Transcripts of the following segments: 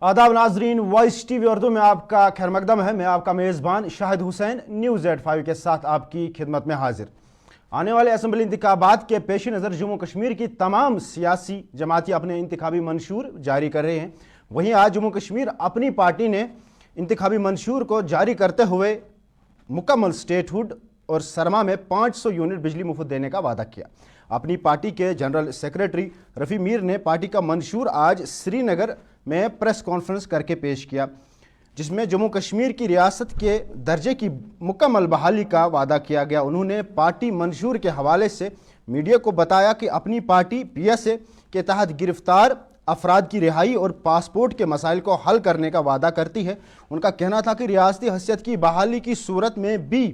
आदाब नाजरीन, voice TV Urdu में आपका खैर मकदम है। मैं आपका मेज़बान शाहिद हुसैन न्यूज़ 85 के साथ आपकी खिदमत में हाजिर। आने वाले असम्बली इंतखाबात के पेश नज़र जम्मू कश्मीर की तमाम सियासी जमातें अपने इंतखाबी मंशूर जारी कर रहे हैं। वहीं आज जम्मू कश्मीर अपनी पार्टी ने इंतखाबी मंशूर को जारी करते हुए मुकम्मल स्टेटहुड और सरमा में 500 यूनिट बिजली मुफ्त देने का वादा किया। अपनी पार्टी के जनरल सेक्रेटरी रफ़ी मीर ने पार्टी का मंशूर आज श्रीनगर में प्रेस कॉन्फ्रेंस करके पेश किया, जिसमें जम्मू कश्मीर की रियासत के दर्जे की मुकम्मल बहाली का वादा किया गया। उन्होंने पार्टी मंशूर के हवाले से मीडिया को बताया कि अपनी पार्टी PSA के तहत गिरफ्तार अफराद की रिहाई और पासपोर्ट के मसाइल को हल करने का वादा करती है। उनका कहना था कि रियासती हैसियत की बहाली की सूरत में भी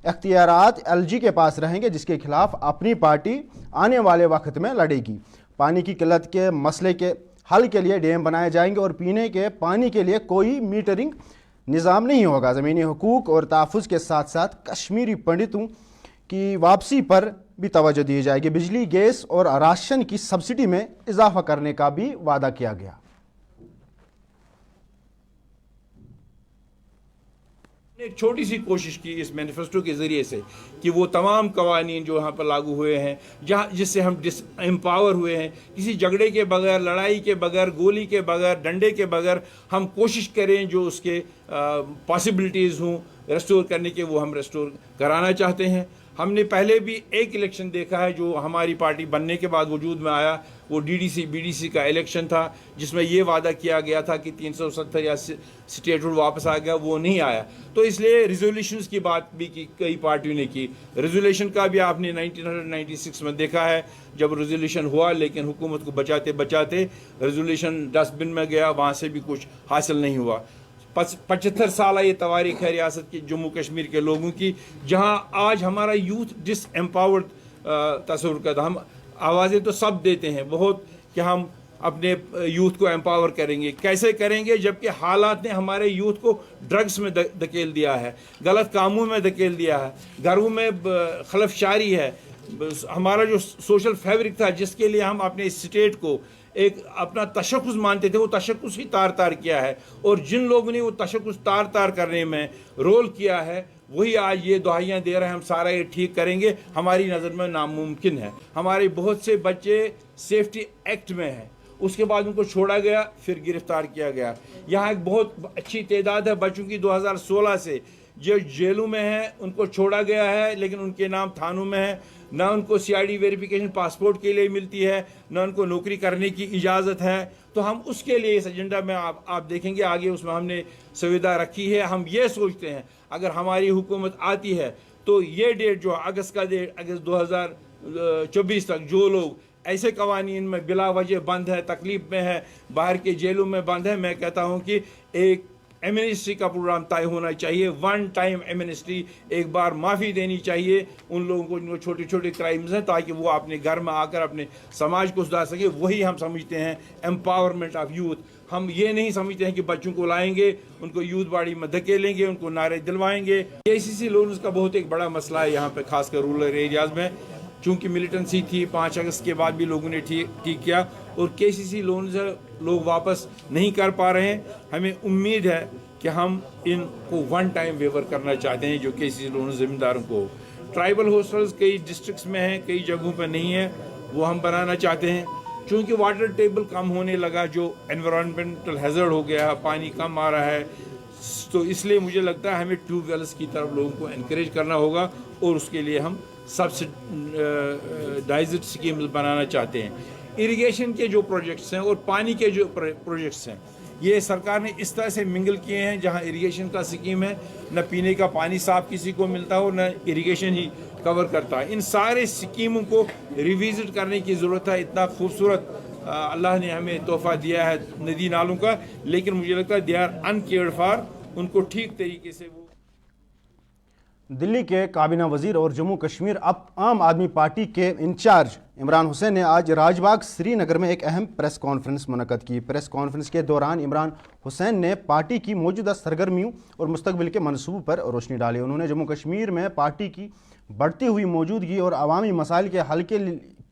इख्तियारात LG के पास रहेंगे, जिसके खिलाफ अपनी पार्टी आने वाले वक्त में लड़ेगी। पानी की किल्लत के मसले के हल के लिए डैम बनाए जाएंगे और पीने के पानी के लिए कोई मीटरिंग निज़ाम नहीं होगा। ज़मीनी हुकूक और तहफ़्फ़ुज़ के साथ साथ कश्मीरी पंडितों की वापसी पर भी तवज्जो दी जाएगी। बिजली, गैस और राशन की सब्सिडी में इजाफा करने का भी वादा किया गया। एक छोटी सी कोशिश की इस मैनिफेस्टो के ज़रिए से कि वो तमाम कवानीन जो यहाँ पर लागू हुए हैं, जहाँ जिससे हम एम्पावर हुए हैं, किसी झगड़े के बगैर, लड़ाई के बगैर, गोली के बगैर, डंडे के बगैर हम कोशिश करें जो उसके पॉसिबिलिटीज़ हों रेस्टोर करने के, वो हम रेस्टोर कराना चाहते हैं। हमने पहले भी एक इलेक्शन देखा है जो हमारी पार्टी बनने के बाद वजूद में आया, वो DDC BDC का इलेक्शन था, जिसमें ये वादा किया गया था कि 370 या स्टेटहुड वापस आ गया, वो नहीं आया। तो इसलिए रिजोल्यूशंस की बात भी की, कई पार्टियों ने की। रिजोल्यूशन का भी आपने 1996 में देखा है जब रिजोल्यूशन हुआ, लेकिन हुकूमत को बचाते बचाते रिजोल्यूशन डस्टबिन में गया, वहाँ से भी कुछ हासिल नहीं हुआ। 75 साल ये तवारीख है रियासत की, जम्मू कश्मीर के लोगों की, जहां आज हमारा यूथ डिसएम्पावर्ड तस्वुर करता। हम आवाज़ें तो सब देते हैं बहुत कि हम अपने यूथ को एम्पावर करेंगे, कैसे करेंगे जबकि हालात ने हमारे यूथ को ड्रग्स में धकेल दिया है, गलत कामों में धकेल दिया है, घरों में खलफशारी है। हमारा जो सोशल फैब्रिक था जिसके लिए हम अपने स्टेट को एक अपना तशक्कुस मानते थे, वो तशक्कुस ही तार तार किया है। और जिन लोगों ने वो तशक्कुस तार तार करने में रोल किया है वही आज ये दुहाइयाँ दे रहे हैं हम सारा ये ठीक करेंगे। हमारी नज़र में नामुमकिन है। हमारे बहुत से बच्चे सेफ्टी एक्ट में हैं, उसके बाद उनको छोड़ा गया, फिर गिरफ्तार किया गया। यहाँ एक बहुत अच्छी तादाद है बच्चों की 2016 से जो जेलों में हैं, उनको छोड़ा गया है, लेकिन उनके नाम थानों में है। ना उनको CID वेरिफिकेशन पासपोर्ट के लिए मिलती है, ना उनको नौकरी करने की इजाज़त है। तो हम उसके लिए इस एजेंडा में आप देखेंगे आगे उसमें हमने सुविधा रखी है। हम ये सोचते हैं अगर हमारी हुकूमत आती है तो ये डेट जो अगस्त का डेट, अगस्त 2024 तक जो लोग ऐसे कवानीन में बिला वजह बंद है, तकलीफ में है, बाहर के जेलों में बंद है, मैं कहता हूँ कि एक एमनेस्टी का प्रोग्राम तय होना चाहिए। वन टाइम एमनेस्टी, एक बार माफ़ी देनी चाहिए उन लोगों को जिनको छोटे छोटे क्राइम्स हैं, ताकि वो अपने घर में आकर अपने समाज को सुधार सके। वही हम समझते हैं एम्पावरमेंट ऑफ यूथ। हम ये नहीं समझते हैं कि बच्चों को लाएंगे, उनको यूथ बॉडी में धकेलेंगे, उनको नारे दिलवाएंगे। KCC लोन्स का बहुत एक बड़ा मसला है यहाँ पे, खासकर रूरल एरियाज़ में। चूँकि मिलिटेंसी थी, 5 अगस्त के बाद भी लोगों ने ठीक किया और KCC लोन्स लोग वापस नहीं कर पा रहे हैं। हमें उम्मीद है कि हम इनको वन टाइम वेवर करना चाहते हैं जो KCC लोन्स ज़मींदारों को। ट्राइबल हॉस्टल्स कई डिस्ट्रिक्ट्स में हैं, कई जगहों पर नहीं है, वो हम बनाना चाहते हैं। चूँकि वाटर टेबल कम होने लगा, जो एनवायरनमेंटल हैज़र्ड हो गया है, पानी कम आ रहा है, तो इसलिए मुझे लगता है हमें ट्यूबवेल्स की तरफ लोगों को एनकरेज करना होगा और उसके लिए हम सब्सिडाइज्ड स्कीम बनाना चाहते हैं। इरिगेशन के जो प्रोजेक्ट्स हैं और पानी के जो प्रोजेक्ट्स हैं, ये सरकार ने इस तरह से मिंगल किए हैं जहां इरिगेशन का स्कीम है, न पीने का पानी साफ किसी को मिलता हो, न इरिगेशन ही कवर करता है। इन सारे स्कीमों को रिविजिट करने की ज़रूरत है। इतना खूबसूरत अल्लाह ने हमें तोहफ़ा दिया है नदी नालों का, लेकिन मुझे लगता है दे आर अनकेयर्ड फॉर। उनको ठीक तरीके से वो दिल्ली के काबीना वजीर और जम्मू कश्मीर आम आदमी पार्टी के इंचार्ज इमरान हुसैन ने आज राजबाग श्रीनगर में एक अहम प्रेस कॉन्फ्रेंस मुनक्कद की। प्रेस कॉन्फ्रेंस के दौरान इमरान हुसैन ने पार्टी की मौजूदा सरगर्मियों और मुस्तकबिल के मनसूबों पर रोशनी डाली। उन्होंने जम्मू कश्मीर में पार्टी की बढ़ती हुई मौजूदगी और अवामी मसाइल के हल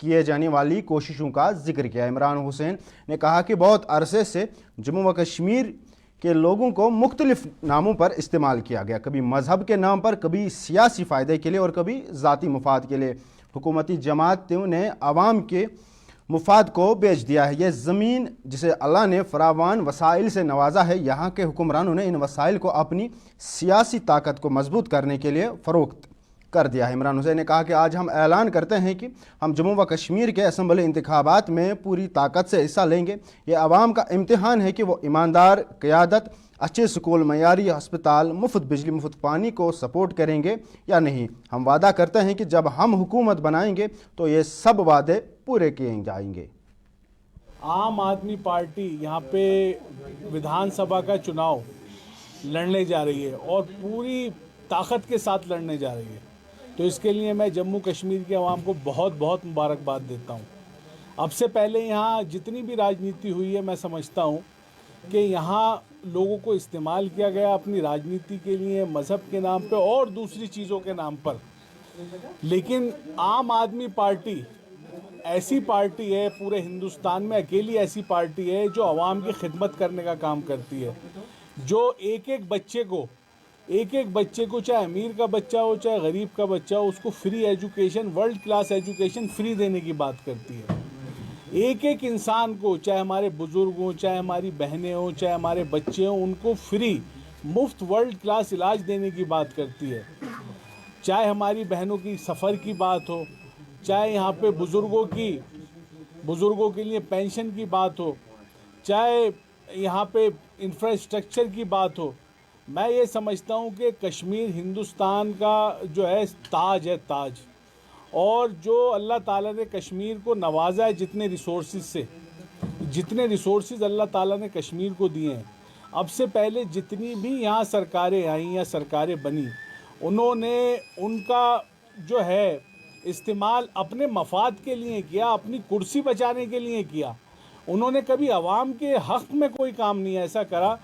किए जाने वाली कोशिशों का जिक्र किया। इमरान हुसैन ने कहा कि बहुत अरसे से जम्मू व कश्मीर के लोगों को मुख्तलिफ नामों पर इस्तेमाल किया गया, कभी मजहब के नाम पर, कभी सियासी फ़ायदे के लिए और कभी ज़ाती मुफाद के लिए। हुकूमती जमातों ने आवाम के मुफाद को बेच दिया है। यह ज़मीन जिसे अल्लाह ने फरावान वसाइल से नवाजा है, यहाँ के हुक्मरानों ने इन वसाइल को अपनी सियासी ताकत को मजबूत करने के लिए फ़रोख्त कर दिया है। इमरान हुसैन ने कहा कि आज हम ऐलान करते हैं कि हम जम्मू व कश्मीर के असम्बली इंतखाबात में पूरी ताकत से हिस्सा लेंगे। ये आवाम का इम्तिहान है कि वो ईमानदार क़यादत, अच्छे स्कूल, मयारी अस्पताल, मुफ्त बिजली, मुफ्त पानी को सपोर्ट करेंगे या नहीं। हम वादा करते हैं कि जब हम हुकूमत बनाएंगे तो ये सब वादे पूरे किए जाएंगे। आम आदमी पार्टी यहाँ पे विधानसभा का चुनाव लड़ने जा रही है और पूरी ताकत के साथ लड़ने जा रही है, तो इसके लिए मैं जम्मू कश्मीर के अवाम को बहुत बहुत मुबारकबाद देता हूँ। अब से पहले यहाँ जितनी भी राजनीति हुई है, मैं समझता हूँ कि यहाँ लोगों को इस्तेमाल किया गया अपनी राजनीति के लिए, मज़हब के नाम पे और दूसरी चीज़ों के नाम पर। लेकिन आम आदमी पार्टी ऐसी पार्टी है, पूरे हिंदुस्तान में अकेली ऐसी पार्टी है जो आवाम की खिदमत करने का काम करती है, जो एक एक बच्चे को चाहे अमीर का बच्चा हो चाहे गरीब का बच्चा हो, उसको free education, world class education free देने की बात करती है। एक एक इंसान को, चाहे हमारे बुज़ुर्ग हों, चाहे हमारी बहनें हों, चाहे हमारे बच्चे हों, उनको फ्री मुफ्त वर्ल्ड क्लास इलाज देने की बात करती है। चाहे हमारी बहनों की सफ़र की बात हो, चाहे यहाँ पे बुज़ुर्गों के लिए पेंशन की बात हो, चाहे यहाँ पे इंफ्रास्ट्रक्चर की बात हो। मैं ये समझता हूँ कि कश्मीर हिंदुस्तान का जो है ताज है, ताज। और जो अल्लाह ताला ने कश्मीर को नवाजा है जितने रिसोर्सेज अल्लाह ताला ने कश्मीर को दिए हैं, अब से पहले जितनी भी यहाँ सरकारें आई या सरकारें बनी, उन्होंने उनका जो है इस्तेमाल अपने मफाद के लिए किया, अपनी कुर्सी बचाने के लिए किया। उन्होंने कभी आवाम के हक़ में कोई काम नहीं ऐसा करा।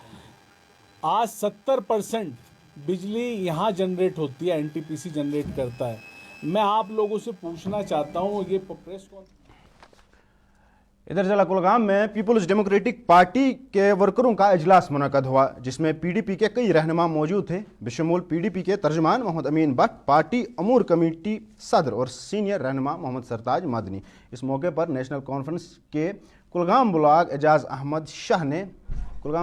आज 70% बिजली यहाँ जनरेट होती है, एनटीपीसी जनरेट करता है। मैं आप लोगों से पूछना चाहता हूँ, ये प्रेस कॉन्फ्रेंस इधर जिला कुलगाम में पीपल्स डेमोक्रेटिक पार्टी के वर्करों का इजलास मुनक़द हुआ, जिसमें पीडीपी के कई रहनुमा मौजूद थे, बशमूल पीडीपी के तर्जमान मोहम्मद अमीन भट्ट, पार्टी अमूर कमेटी सदर और सीनियर रहनुमा मोहम्मद सरताज मदनी। इस मौके पर नेशनल कॉन्फ्रेंस के कुलगाम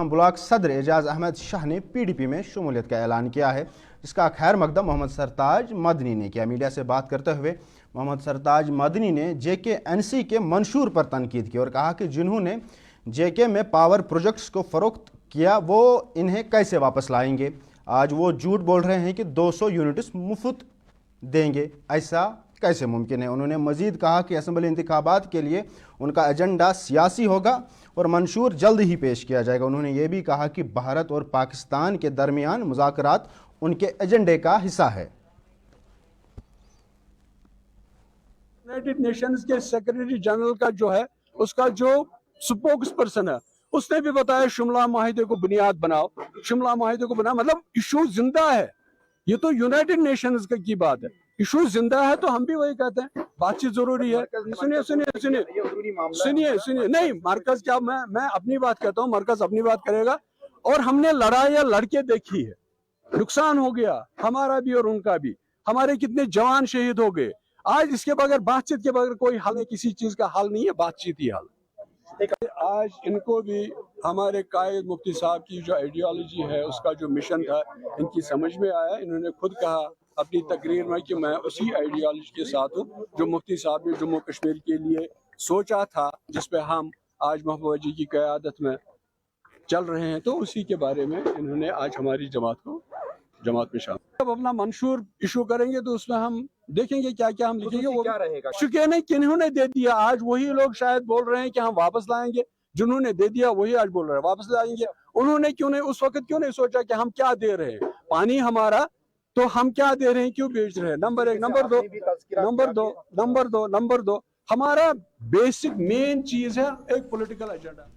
ब्लॉक सदर एजाज अहमद शाह ने पीडीपी में शमूलियत का ऐलान किया है, जिसका खैर मकदम मोहम्मद सरताज मदनी ने किया। मीडिया से बात करते हुए मोहम्मद सरताज मदनी ने JKNC के मंशूर पर तनकीद की और कहा कि जिन्होंने JK में पावर प्रोजेक्ट्स को फ़रोख्त किया वो इन्हें कैसे वापस लाएंगे। आज वो झूठ बोल रहे हैं कि 200 यूनिट्स मुफ्त देंगे, ऐसा कैसे मुमकिन है। उन्होंने मज़ीद कहा कि असम्बली इंतखाबात के लिए उनका एजेंडा सियासी होगा और मंशूर जल्द ही पेश किया जाएगा। उन्होंने ये भी कहा कि भारत और पाकिस्तान के दरमियान मुज़ाकरात उनके एजेंडे का हिस्सा है। यूनाइटेड नेशंस के सेक्रेटरी जनरल का जो है, उसका जो स्पोक्स पर्सन है, उसने भी बताया शिमला माहिदे को बुनियाद बनाओ, शिमला माहिदे को बनाओ। मतलब इशू जिंदा है, ये तो यूनाइटेड नेशंस की बात है, इशू जिंदा है, तो हम भी वही कहते हैं बातचीत जरूरी है। सुनिए नहीं, मरकज क्या, मैं अपनी बात कहता हूँ, मरकज अपनी बात करेगा। और हमने लड़ाइयाँ लड़के देखी है, नुकसान हो गया हमारा भी और उनका भी, हमारे कितने जवान शहीद हो गए। आज इसके बगैर, बातचीत के बगैर कोई हल है, किसी चीज का हल नहीं है, बातचीत ही हल। आज इनको भी हमारे कायद मुफ्ती साहब की जो आइडियोलॉजी है, उसका जो मिशन था, इनकी समझ में आया। इन्होंने खुद कहा अपनी तकरीर में कि मैं उसी आइडियोलॉजी के साथ हूँ जो मुफ्ती साहब ने जम्मू कश्मीर के लिए सोचा था, जिस पे हम आज महबूबा जी की क़यादत में चल रहे हैं। तो उसी के बारे में इन्होंने आज हमारी जमात में शामिल। जब अपना मंशूर इशू करेंगे तो उसमें हम देखेंगे क्या क्या हम लिखेंगे, वो क्या रहेगा। चुके नहीं, किन्होंने दे दिया, आज वही लोग शायद बोल रहे हैं कि हम वापस लाएंगे। जिन्होंने दे दिया वही आज बोल रहे हैं वापस लाएंगे। उन्होंने उस वक्त क्यों नहीं सोचा कि हम क्या दे रहे हैं, पानी हमारा, तो हम क्या दे रहे हैं, क्यों बेच रहे हैं। नंबर एक। नंबर दो हमारा बेसिक मेन चीज है एक पॉलिटिकल एजेंडा।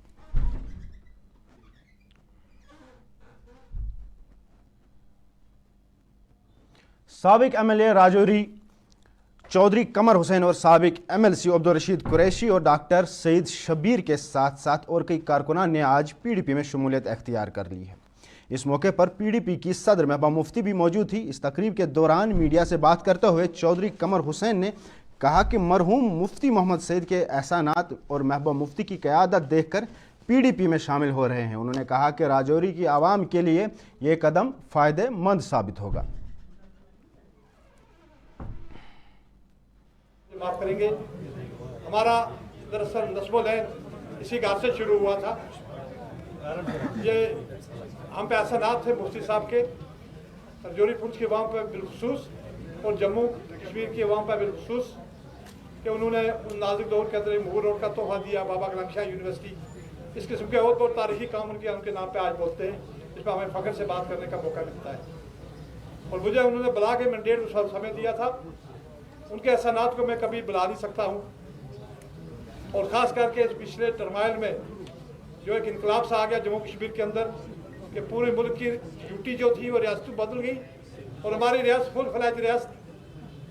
साबिक MLA राजौरी चौधरी कमर हुसैन और साबिक MLC अब्दुल रशीद कुरैशी और डॉक्टर सईद शब्बीर के साथ साथ और कई कारकुनान ने आज PDP में शमूलियत अख्तियार कर ली है। इस मौके पर PDP की सदर महबूबा मुफ्ती भी मौजूद थी। इस तकरीब के दौरान मीडिया से बात करते हुए चौधरी कमर हुसैन ने कहा कि मरहूम मुफ्ती मोहम्मद सईद के एहसानात और महबूबा मुफ्ती की क़यादत देखकर PDP में शामिल हो रहे हैं। उन्होंने कहा कि राजौरी की आवाम के लिए ये कदम फ़ायदेमंद साबित होगा। बात करेंगे। हमारा दरअसल नस्बुल इसी घर से शुरू हुआ था। ये हम पे एहसानात थे मुफ्ती साहब के राजौरी पुंछ के अवाम पर बिलखसूस और जम्मू कश्मीर के अवाम पर बिलखसूस कि उन्होंने उन नाजुक दौर के अंदर मुगल रोड का तोहफा दिया, बाबा कलाम शाह यूनिवर्सिटी, इस किस्म के और बहुत तारीखी काम उनके नाम पे आज बोलते हैं, इस पर हमें फ़ख्र से बात करने का मौका मिलता है। और मुझे उन्होंने बुला के मैंडेट उस वक्त समय दिया था, उनके एहसानात को मैं कभी बुला नहीं सकता हूँ। और ख़ास करके इस पिछले टर्माइल में जो एक इनकलाब सा आ गया जम्मू कश्मीर के अंदर कि पूरे मुल्क की यूटी जो थी वो रियासत बदल गई और हमारी रियासत फुल फलैज रियासत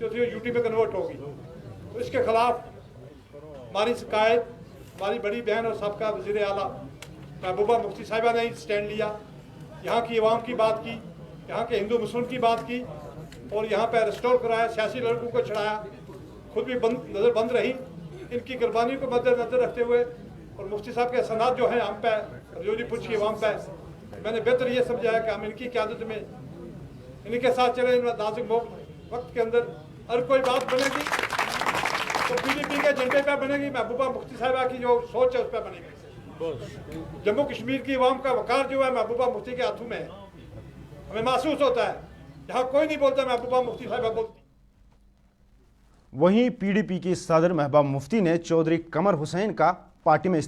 जो थी वो यूटी में कन्वर्ट हो गई। तो इसके ख़िलाफ़ हमारी शिकायत हमारी बड़ी बहन और सबका वज़ीर आला महबूबा मुफ्ती साहिबा ने स्टैंड लिया, यहाँ की आवाम की बात की, यहाँ के हिंदू मुस्लिम की बात की और यहाँ पर रिस्टोर कराया, सियासी लड़कों को छड़ाया, खुद भी नज़र बंद रही। इनकी कुर्बानी को मद्देनजर रखते हुए और मुफ्ती साहब के एहसानात जो हैं हम पे राजौरी पुंछ की आवाम पे, मैंने बेहतर ये समझा है कि हम इनकी क़यादत में इनके साथ चले। नाजुक वक्त के अंदर हर कोई बात बनेगी तो PDP के एजेंडे पे बनेगी, महबूबा मुफ्ती साहिबा की जो सोच है उस पर बनेगी। जम्मू कश्मीर की आवाम का वकार जो है महबूबा मुफ्ती के हाथों में है। हमें महसूस होता है जहाँ कोई नहीं बोलता महबूबा मुफ्ती साहिबा बोलती। वहीं PDP की सदर महबूबा मुफ्ती ने चौधरी कमर हुसैन का पार्टी में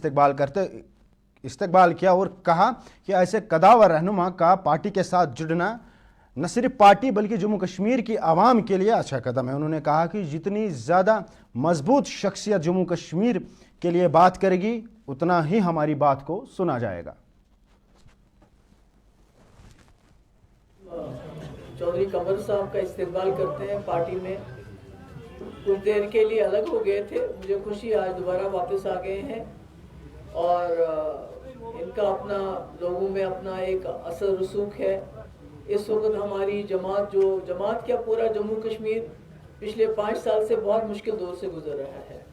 इस्तकबाल किया और कहा कि ऐसे कदावर रहनुमा का पार्टी के साथ जुड़ना न सिर्फ पार्टी बल्कि जम्मू कश्मीर की आवाम के लिए अच्छा कदम है। उन्होंने कहा कि जितनी ज़्यादा मजबूत शख्सियत जम्मू कश्मीर के लिए बात करेगी उतना ही हमारी बात को सुना जाएगा। चौधरी कमर साहब का इस्तेमाल करते हैं। पार्टी में कुछ देर के लिए अलग हो गए थे, मुझे खुशी आज दोबारा वापस आ गए हैं और इनका अपना लोगों में अपना एक असर रसूख है। इस वक्त हमारी जमात क्या पूरा जम्मू कश्मीर पिछले 5 साल से बहुत मुश्किल दौर से गुजर रहा है।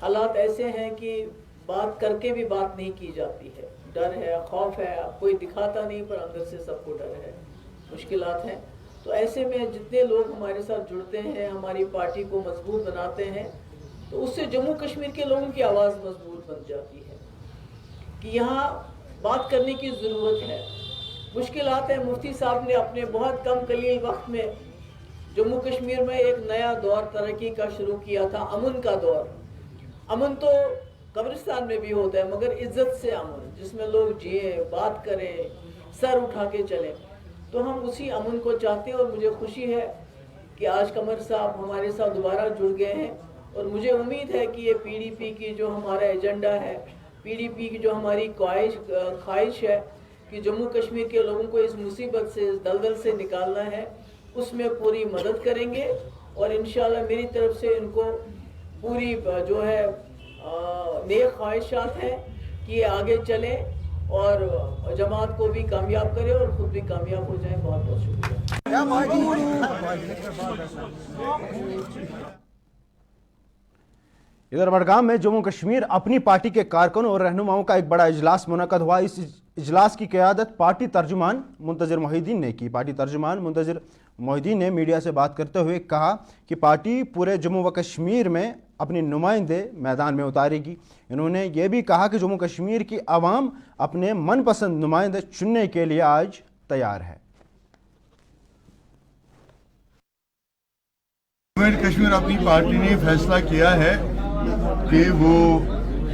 हालात ऐसे हैं कि बात करके भी बात नहीं की जाती है, डर है, खौफ है, कोई दिखाता नहीं पर अंदर से सबको डर है, मुश्किलात हैं। तो ऐसे में जितने लोग हमारे साथ जुड़ते हैं, हमारी पार्टी को मजबूत बनाते हैं, तो उससे जम्मू कश्मीर के लोगों की आवाज़ मजबूत बन जाती है कि यहाँ बात करने की ज़रूरत है। मुश्किलात हैं। मुफ्ती साहब ने अपने बहुत कम कलील वक्त में जम्मू कश्मीर में एक नया दौर तरक्की का शुरू किया था, अमन का दौर। अमन तो कब्रिस्तान में भी होता है मगर इज्जत से अमन, जिसमें लोग जिए, बात करें, सर उठा के चलें। तो हम उसी अमन को चाहते हैं और मुझे खुशी है कि आज कमर साहब हमारे साथ दोबारा जुड़ गए हैं और मुझे उम्मीद है कि ये PDP की जो हमारा एजेंडा है, PDP की जो हमारी ख्वाहिश है कि जम्मू कश्मीर के लोगों को इस मुसीबत से, इस दलदल से निकालना है, उसमें पूरी मदद करेंगे और इंशाल्लाह मेरी तरफ से इनको पूरी जो है नेक ख्वाहिशात हैं कि ये आगे चलें और जमात को भी कामयाब करें और खुद भी कामयाब हो जाएं। बहुत बहुत शुक्रिया। इधर बड़गाम में जम्मू कश्मीर अपनी पार्टी के कारकुनों और रहनुमाओं का एक बड़ा इजलास मुनक्कद हुआ। इस इजलास की क़यादत पार्टी तर्जुमान मुंतज़िर मोहिद्दीन ने की। पार्टी तर्जुमान मुंतज़िर मोहिद्दीन ने मीडिया से बात करते हुए कहा कि पार्टी पूरे जम्मू व कश्मीर में अपने नुमाइंदे मैदान में उतारेगी। इन्होंने ये भी कहा कि जम्मू कश्मीर की आवाम अपने मनपसंद नुमाइंदे चुनने के लिए आज तैयार है। कश्मीर अपनी पार्टी ने फैसला किया है कि वो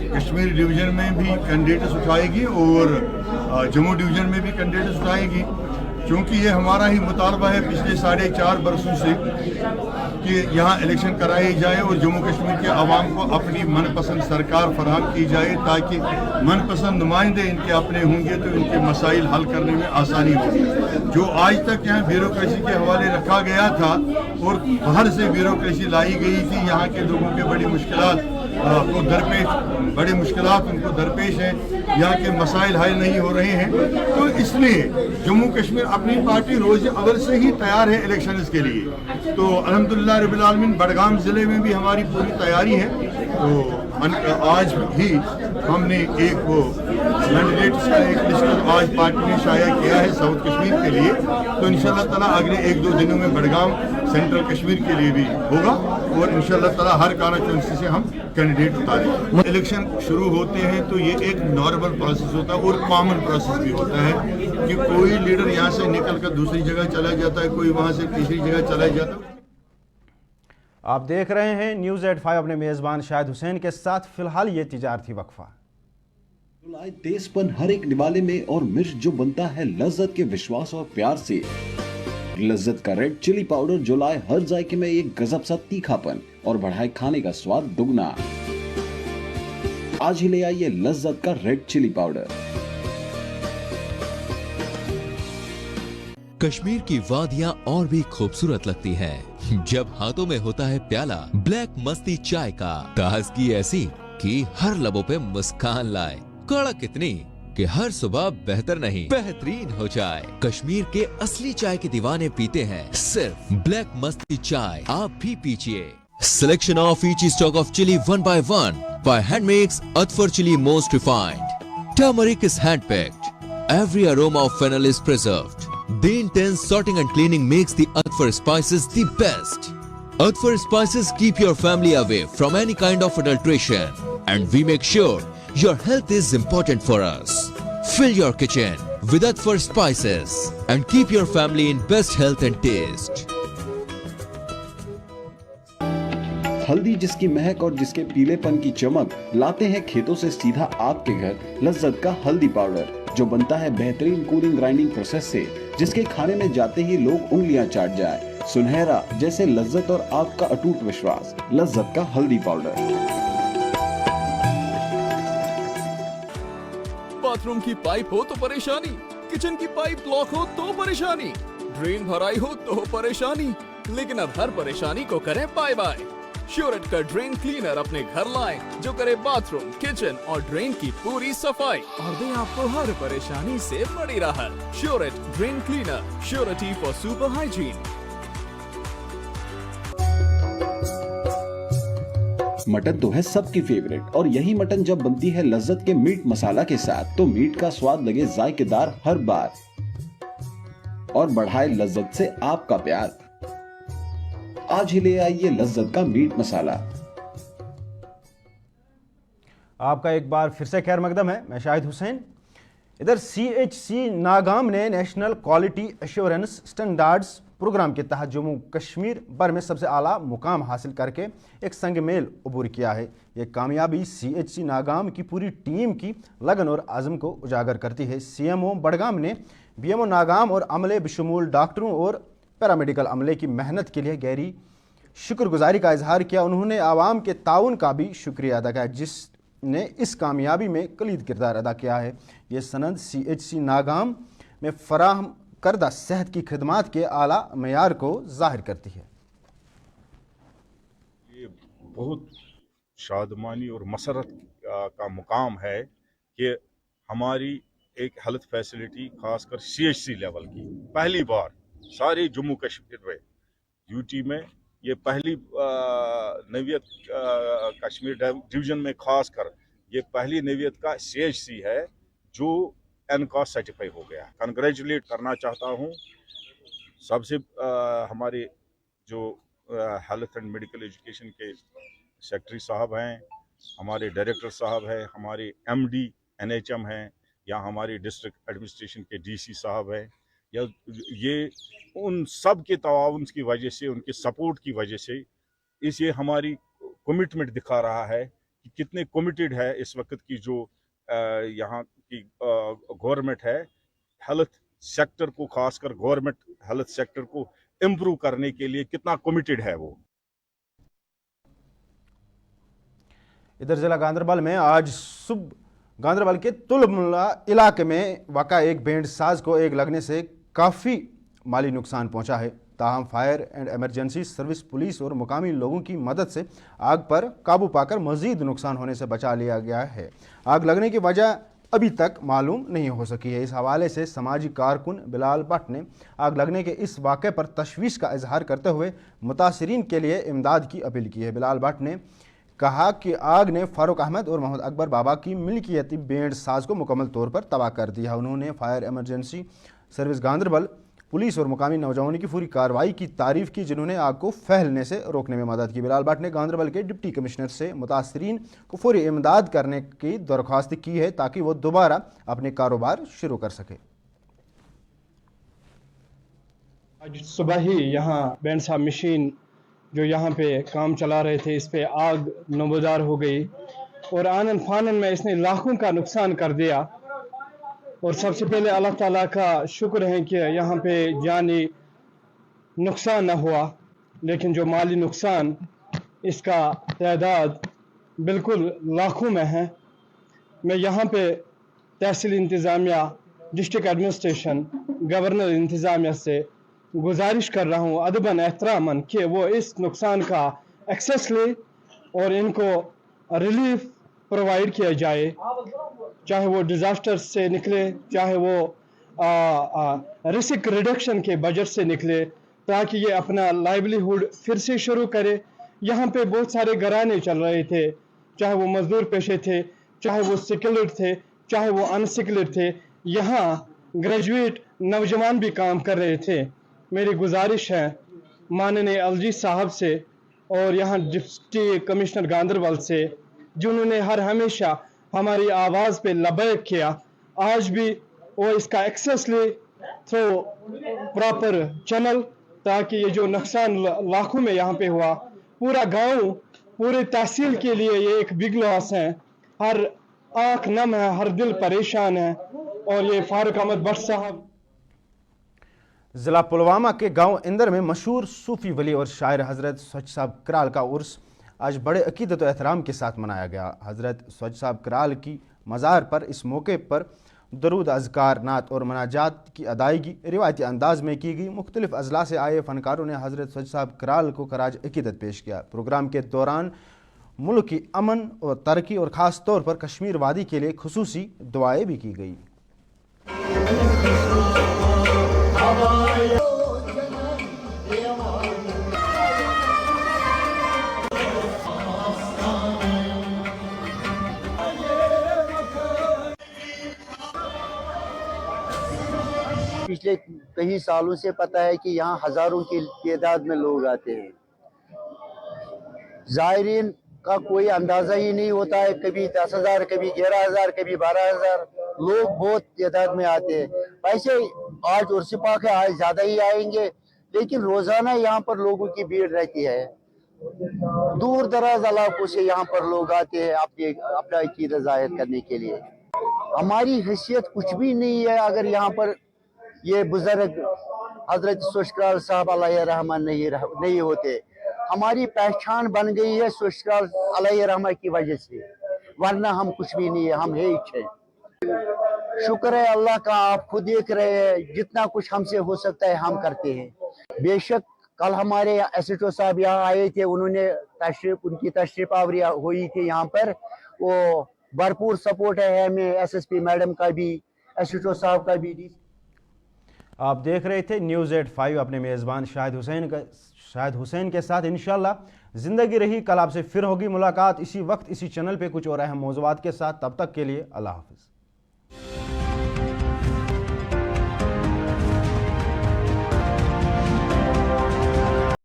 कश्मीर डिवीज़न में भी कैंडिडेट्स उठाएगी और जम्मू डिवीज़न में भी कैंडिडेट्स उठाएगी क्योंकि ये हमारा ही मुतालबा है पिछले 4.5 बरसों से कि यहाँ इलेक्शन कराई जाए और जम्मू कश्मीर के अवाम को अपनी मनपसंद सरकार फराहम की जाए, ताकि मनपसंद नुमाइंदे इनके अपने होंगे तो इनके मसाइल हल करने में आसानी होगी। जो आज तक यहाँ ब्यूरोक्रेसी के हवाले रखा गया था और बाहर से ब्यूरोक्रेसी लाई गई थी, यहाँ के लोगों के बड़ी मुश्किलात को उनको दरपेश हैं, यहाँ के मसाइल हल नहीं हो रहे हैं। तो इसलिए जम्मू कश्मीर अपनी पार्टी रोज अव्वल से ही तैयार है इलेक्शंस के लिए। तो अल्हम्दुलिल्लाह रब्बिल आलमीन बडगाम ज़िले में भी हमारी पूरी तैयारी है। तो आज भी हमने एक वो कैंडिडेट्स का एक लिस्ट आज पार्टी ने शाया किया है साउथ कश्मीर के लिए। तो इंशाअल्लाह ताला अगले 1-2 दिनों में बडगाम सेंट्रल कश्मीर के लिए भी होगा और इंशाअल्लाह ताला हर कांस्टिट्यूंसी से हम कैंडिडेट उतारें। इलेक्शन शुरू होते हैं तो ये एक नॉर्मल प्रोसेस होता है और कॉमन प्रोसेस भी होता है कि कोई लीडर यहाँ से निकल कर दूसरी जगह चला जाता है, कोई वहाँ से तीसरी जगह चला जाता है। आप देख रहे हैं न्यूज़ 85 अपने मेज़बान शाहिद हुसैन के साथ। फिलहाल ये तिजारती वक्फा। तेजपन हर एक निवाले में और मिर्च जो बनता है लज्जत के विश्वास और प्यार से। लज्जत का रेड चिली पाउडर जो लाए हर जायके में एक गजब सा तीखापन और बढ़ाए खाने का स्वाद दुगना। आज ही ले आइए लज्जत का रेड चिली पाउडर। कश्मीर की वादियां और भी खूबसूरत लगती हैं जब हाथों में होता है प्याला ब्लैक मस्ती चाय का। ताजगी ऐसी कि हर लबों पे मुस्कान लाए, कड़क इतनी कि हर सुबह बेहतर नहीं बेहतरीन हो जाए। कश्मीर के असली चाय के दीवाने पीते हैं सिर्फ ब्लैक मस्ती चाय, आप भी पीजिए। Selection of each stock of chili one by one by handmakes Atfar Chili most refined. Turmeric is handpicked. Every aroma of fennel is preserved. The intense sorting and cleaning makes the Atfar spices the best. Atfar spices keep your family away from any kind of adulteration, and we make sure your health is important for us. Fill your kitchen with Atfar spices and keep your family in best health and taste. हल्दी जिसकी महक और जिसके पीलेपन की चमक लाते हैं खेतों से सीधा आपके घर लज्जत का हल्दी पाउडर जो बनता है बेहतरीन कूलिंग ग्राइंडिंग प्रोसेस से, जिसके खाने में जाते ही लोग उंगलियां चाट जाए। सुनहरा जैसे लज्जत और आपका अटूट विश्वास, लज्जत का हल्दी पाउडर। बाथरूम की पाइप हो तो परेशानी, किचन की पाइप ब्लॉक हो तो परेशानी, ड्रेन भराई हो तो परेशानी, लेकिन अब हर परेशानी को करें बाय बाय। श्योरेट का ड्रेन क्लीनर अपने घर लाएं जो करे बाथरूम, किचन और ड्रेन की पूरी सफाई और दे आपको हर परेशानी से बड़ी राहत। श्योरेट drain cleaner, surety for super hygiene. मटन तो है सबकी फेवरेट और यही मटन जब बनती है लज्जत के मीट मसाला के साथ तो मीट का स्वाद लगे जायकेदार हर बार और बढ़ाए लज्जत से आपका प्यार। आज ही ले आइए लज्जत का मीट मसाला। आपका एक बार फिर से खैर मकदम है, मैं शाहिद हुसैन। इधर CHC नागाम ने national quality assurance standards programme के तहत जम्मू कश्मीर भर में सबसे आला मुकाम हासिल करके एक संग मेल अबूर किया है। ये कामयाबी CHC नागाम की पूरी टीम की लगन और आज़म को उजागर करती है। CMO बडगाम ने BMO नागाम और अमले बशमूल डॉक्टरों और पैरामेडिकल अमले की मेहनत के लिए गहरी शुक्रगुजारी का इजहार किया। उन्होंने आवाम के ताउन का भी शुक्रिया अदा किया जिसने इस कामयाबी में कलीद किरदार अदा किया है। ये सनद CHC नागाम में फराहम करदा सेहत की खिदमात के आला मयार को जाहिर करती है। ये बहुत शादमानी और मसरत का मुकाम है कि हमारी एक हेल्थ फैसिलिटी खासकर CHC लेवल की पहली बार सारे जम्मू कश्मीर में यूटी में ये पहली नवियत कश्मीर डिवीज़न में खासकर ये पहली नवियत का CHC है जो NCOS सर्टिफाई हो गया। कंग्रेचुलेट करना चाहता हूँ सबसे हमारे जो हेल्थ एंड मेडिकल एजुकेशन के सेक्रेटरी साहब हैं, हमारे डायरेक्टर साहब हैं, हमारे MD NHM हैं या हमारे डिस्ट्रिक्ट एडमिनिस्ट्रेशन के DC साहब हैं, या ये उन सब के ताउन की वजह से, उनके सपोर्ट की वजह से इस ये हमारी कमिटमेंट दिखा रहा है कि कितने कमिटेड है इस वक्त की जो यहाँ की गवर्नमेंट है हेल्थ सेक्टर को, खासकर गवर्नमेंट हेल्थ सेक्टर को इम्प्रूव करने के लिए कितना कमिटेड है वो। इधर जिला गांधरबल में आज सुबह गांधरबल के तुलमुला इलाके में वाक़ा एक बैंड साज को आग लगने से काफ़ी माली नुकसान पहुंचा है। ताहम fire and emergency service, police और मुकामी लोगों की मदद से आग पर काबू पाकर मजीद नुकसान होने से बचा लिया गया है। आग लगने की वजह अभी तक मालूम नहीं हो सकी है। इस हवाले से समाजी कारकुन बिलाल भट्ट ने आग लगने के इस वाक़े पर तशवीश का इजहार करते हुए मुतासरीन के लिए इमदाद की अपील की है। बिलाल भट्ट ने कहा कि आग ने फारूक अहमद और मोहम्मद अकबर बाबा की मिल्कियती बैंड साज को मुकम्मल तौर पर तबाह कर दिया। उन्होंने fire emergency service Ganderbal, police और मुकामी नौजवानों की पूरी कार्रवाई की तारीफ की, जिन्होंने आग को फैलने से रोकने में मदद की। बिलाल भट्ट ने गांधरबल के डिप्टी कमिश्नर से मुतासरीन को फौरी इमदाद करने की दरख्वास्त की है ताकि वो दोबारा अपने कारोबार शुरू कर सके। आज सुबह ही यहाँ बैंड साहब मशीन जो यहाँ पे काम चला रहे थे, इस पे आग नमोदार हो गई और आनन फानन में इसने लाखों का नुकसान कर दिया। और सबसे पहले अल्लाह ताला का शुक्र है कि यहाँ पे जानी नुकसान न हुआ, लेकिन जो माली नुकसान इसका तादाद बिल्कुल लाखों में है। मैं यहाँ पे तहसील इंतज़ामिया, डिस्ट्रिक्ट एडमिनिस्ट्रेशन, गवर्नर इंतज़ामिया से गुजारिश कर रहा हूँ अदबन एहतरामन कि वो इस नुकसान का एक्सेस ले और इनको रिलीफ प्रोवाइड किया जाए, चाहे वो डिज़ास्टर से निकले, चाहे वो रिस्क रिडक्शन के बजट से निकले, ताकि ये अपना लाइवलीहुड फिर से शुरू करे। यहाँ पे बहुत सारे घराने चल रहे थे, चाहे वो मजदूर पेशे थे, चाहे वो स्किल्ड थे, चाहे वो अनस्किल्ड थे। यहाँ ग्रेजुएट नौजवान भी काम कर रहे थे। मेरी गुजारिश है माननीय अलजी साहब से और यहाँ डिप्टी कमिश्नर गांधरबल से, जिन्होंने हर हमेशा हमारी आवाज़ पे लबैक किया, आज भी वो इसका एक्सेस ले थ्रू प्रॉपर चैनल, ताकि ये जो नुकसान लाखों में यहाँ पे हुआ, पूरा गांव, पूरे तहसील के लिए ये एक बिग लॉस है। हर आँख नम है, हर दिल परेशान है। और ये फारूक अहमद भट्ट साहब। ज़िला पुलवामा के गांव इंदर में मशहूर सूफी वली और शायर हज़रत सच साहब कराल का उर्स आज बड़े अकीदत और एहतराम के साथ मनाया गया। हज़रत सच साहब कराल की मज़ार पर इस मौके पर दरूद, अज़कार, नात और मनाजात की अदायगी रिवायती अंदाज में की गई। मुख्तलिफ अजला से आए फ़नकारों ने हज़रत सच साहब कराल को खराज अकीदत पेश किया। प्रोग्राम के दौरान मुल्क की अमन और तरक्की और ख़ास तौर पर कश्मीर वादी के लिए खुसूसी दुआएँ भी की गई। पिछले कई सालों से पता है कि यहाँ हजारों की तादाद में लोग आते हैं। ज़ायरीन का कोई अंदाज़ा ही नहीं होता है, कभी 10,000, कभी 11,000, कभी 12,000 लोग बहुत तादाद में आते हैं। वैसे आज उर्स पाक है, आज ज़्यादा ही आएंगे, लेकिन रोज़ाना यहाँ पर लोगों की भीड़ रहती है। दूर दराज इलाकों से यहाँ पर लोग आते हैं अपना अकीदा ज़ाहिर करने के लिए। हमारी हैसियत कुछ भी नहीं है अगर यहाँ पर ये बुजुर्ग हजरत सुशकराल साहब अलैहि रहमान नहीं होते। हमारी पहचान बन गई है सुशकराल अलैहि रहमान की वजह से, वरना हम कुछ भी नहीं है, हम एक हैं। शुक्र है अल्लाह का, आप खुद देख रहे हैं जितना कुछ हमसे हो सकता है हम करते हैं। बेशक कल हमारे एसएचओ साहब यहाँ आए थे, उन्होंने उनकी तशरीफ आवरी हुई थी यहाँ पर, वो भरपूर सपोर्ट है हमें, एसएसपी मैडम का भी, एसएचओ साहब का भी। आप देख रहे थे न्यूज़ 85 अपने मेज़बान शाहिद हुसैन के साथ। इंशाल्लाह ज़िंदगी रही, कल आपसे फिर होगी मुलाकात इसी वक्त इसी चैनल पे कुछ और अहम मौज़ूआत के साथ। तब तक के लिए अल्लाह हाफ़िज़।